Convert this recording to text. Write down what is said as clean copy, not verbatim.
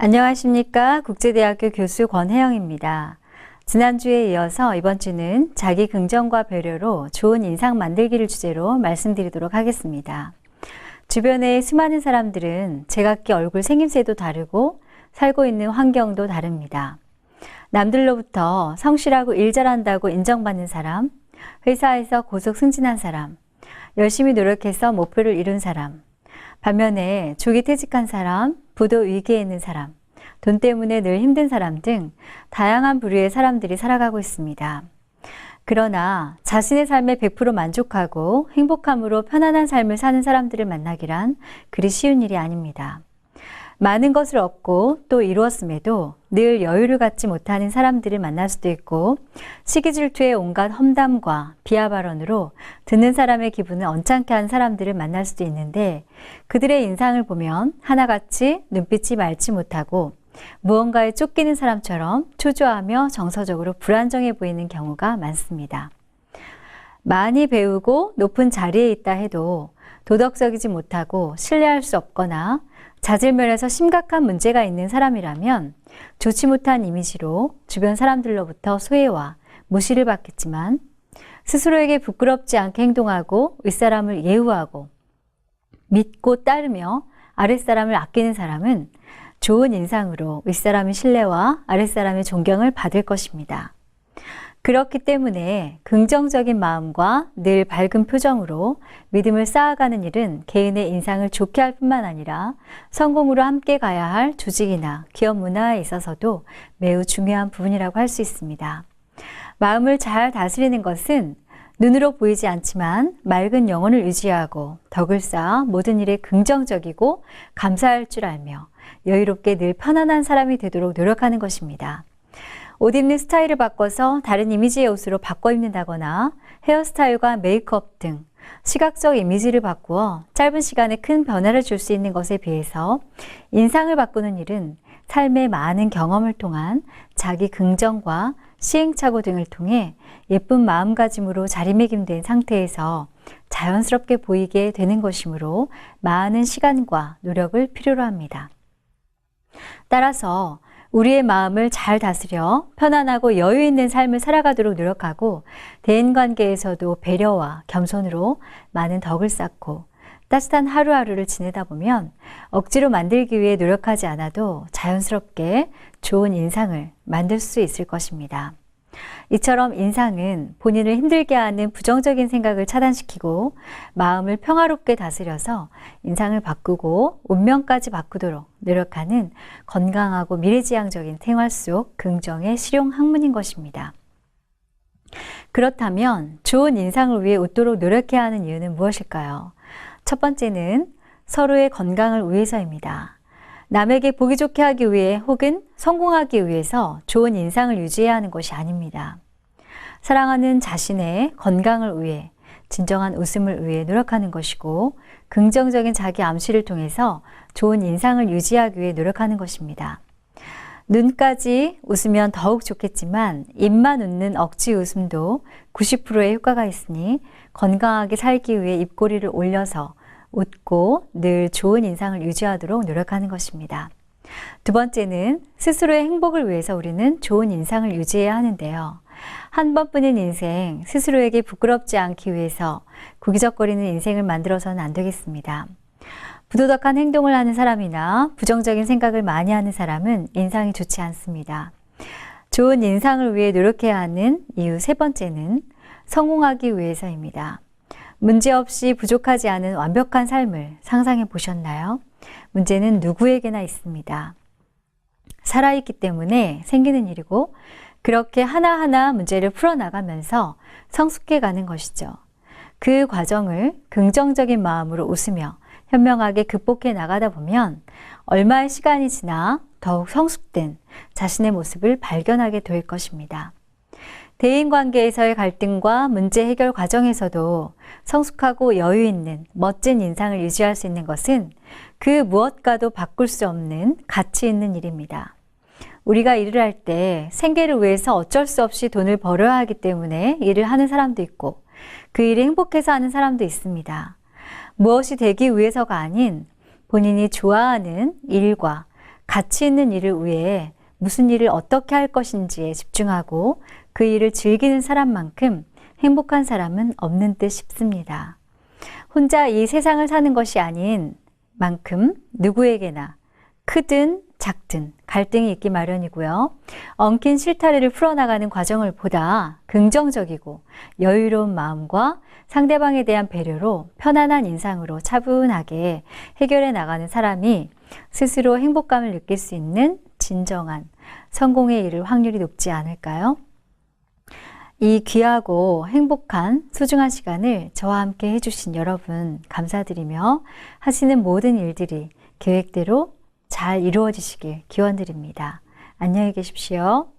안녕하십니까. 국제대학교 교수 권혜영입니다. 지난주에 이어서 이번 주는 자기 긍정과 배려로 좋은 인상 만들기를 주제로 말씀드리도록 하겠습니다. 주변의 수많은 사람들은 제각기 얼굴 생김새도 다르고 살고 있는 환경도 다릅니다. 남들로부터 성실하고 일 잘한다고 인정받는 사람, 회사에서 고속 승진한 사람, 열심히 노력해서 목표를 이룬 사람, 반면에 조기 퇴직한 사람, 부도 위기에 있는 사람, 돈 때문에 늘 힘든 사람 등 다양한 부류의 사람들이 살아가고 있습니다. 그러나 자신의 삶에 100% 만족하고 행복함으로 편안한 삶을 사는 사람들을 만나기란 그리 쉬운 일이 아닙니다. 많은 것을 얻고 또 이루었음에도 늘 여유를 갖지 못하는 사람들을 만날 수도 있고 시기질투의 온갖 험담과 비하 발언으로 듣는 사람의 기분을 언짢게 한 사람들을 만날 수도 있는데 그들의 인상을 보면 하나같이 눈빛이 맑지 못하고 무언가에 쫓기는 사람처럼 초조하며 정서적으로 불안정해 보이는 경우가 많습니다. 많이 배우고 높은 자리에 있다 해도 도덕적이지 못하고 신뢰할 수 없거나 자질 면에서 심각한 문제가 있는 사람이라면 좋지 못한 이미지로 주변 사람들로부터 소외와 무시를 받겠지만 스스로에게 부끄럽지 않게 행동하고 윗사람을 예우하고 믿고 따르며 아랫사람을 아끼는 사람은 좋은 인상으로 윗사람의 신뢰와 아랫사람의 존경을 받을 것입니다. 그렇기 때문에 긍정적인 마음과 늘 밝은 표정으로 믿음을 쌓아가는 일은 개인의 인상을 좋게 할 뿐만 아니라 성공으로 함께 가야 할 조직이나 기업 문화에 있어서도 매우 중요한 부분이라고 할 수 있습니다. 마음을 잘 다스리는 것은 눈으로 보이지 않지만 맑은 영혼을 유지하고 덕을 쌓아 모든 일에 긍정적이고 감사할 줄 알며 여유롭게 늘 편안한 사람이 되도록 노력하는 것입니다. 옷 입는 스타일을 바꿔서 다른 이미지의 옷으로 바꿔 입는다거나 헤어스타일과 메이크업 등 시각적 이미지를 바꾸어 짧은 시간에 큰 변화를 줄 수 있는 것에 비해서 인상을 바꾸는 일은 삶의 많은 경험을 통한 자기 긍정과 시행착오 등을 통해 예쁜 마음가짐으로 자리매김된 상태에서 자연스럽게 보이게 되는 것이므로 많은 시간과 노력을 필요로 합니다. 따라서 우리의 마음을 잘 다스려 편안하고 여유 있는 삶을 살아가도록 노력하고 대인관계에서도 배려와 겸손으로 많은 덕을 쌓고 따뜻한 하루하루를 지내다 보면 억지로 만들기 위해 노력하지 않아도 자연스럽게 좋은 인상을 만들 수 있을 것입니다. 이처럼 인상은 본인을 힘들게 하는 부정적인 생각을 차단시키고 마음을 평화롭게 다스려서 인상을 바꾸고 운명까지 바꾸도록 노력하는 건강하고 미래지향적인 생활 속 긍정의 실용 학문인 것입니다. 그렇다면 좋은 인상을 위해 웃도록 노력해야 하는 이유는 무엇일까요? 첫 번째는 서로의 건강을 위해서입니다. 남에게 보기 좋게 하기 위해 혹은 성공하기 위해서 좋은 인상을 유지해야 하는 것이 아닙니다. 사랑하는 자신의 건강을 위해 진정한 웃음을 위해 노력하는 것이고 긍정적인 자기 암시를 통해서 좋은 인상을 유지하기 위해 노력하는 것입니다. 눈까지 웃으면 더욱 좋겠지만 입만 웃는 억지 웃음도 90%의 효과가 있으니 건강하게 살기 위해 입꼬리를 올려서 웃고 늘 좋은 인상을 유지하도록 노력하는 것입니다. 두 번째는 스스로의 행복을 위해서 우리는 좋은 인상을 유지해야 하는데요. 한 번뿐인 인생 스스로에게 부끄럽지 않기 위해서 구기적거리는 인생을 만들어서는 안 되겠습니다. 부도덕한 행동을 하는 사람이나 부정적인 생각을 많이 하는 사람은 인상이 좋지 않습니다. 좋은 인상을 위해 노력해야 하는 이유 세 번째는 성공하기 위해서입니다. 문제없이 부족하지 않은 완벽한 삶을 상상해 보셨나요? 문제는 누구에게나 있습니다. 살아있기 때문에 생기는 일이고 그렇게 하나하나 문제를 풀어나가면서 성숙해 가는 것이죠. 그 과정을 긍정적인 마음으로 웃으며 현명하게 극복해 나가다 보면 얼마의 시간이 지나 더욱 성숙된 자신의 모습을 발견하게 될 것입니다. 대인관계에서의 갈등과 문제 해결 과정에서도 성숙하고 여유 있는 멋진 인상을 유지할 수 있는 것은 그 무엇과도 바꿀 수 없는 가치 있는 일입니다. 우리가 일을 할 때 생계를 위해서 어쩔 수 없이 돈을 벌어야 하기 때문에 일을 하는 사람도 있고 그 일이 행복해서 하는 사람도 있습니다. 무엇이 되기 위해서가 아닌 본인이 좋아하는 일과 가치 있는 일을 위해 무슨 일을 어떻게 할 것인지에 집중하고 그 일을 즐기는 사람만큼 행복한 사람은 없는 듯 싶습니다. 혼자 이 세상을 사는 것이 아닌 만큼 누구에게나 크든 작든 갈등이 있기 마련이고요. 엉킨 실타래를 풀어나가는 과정을 보다 긍정적이고 여유로운 마음과 상대방에 대한 배려로 편안한 인상으로 차분하게 해결해 나가는 사람이 스스로 행복감을 느낄 수 있는 진정한 성공에 이를 확률이 높지 않을까요? 이 귀하고 행복한 소중한 시간을 저와 함께 해주신 여러분 감사드리며 하시는 모든 일들이 계획대로 잘 이루어지시길 기원드립니다. 안녕히 계십시오.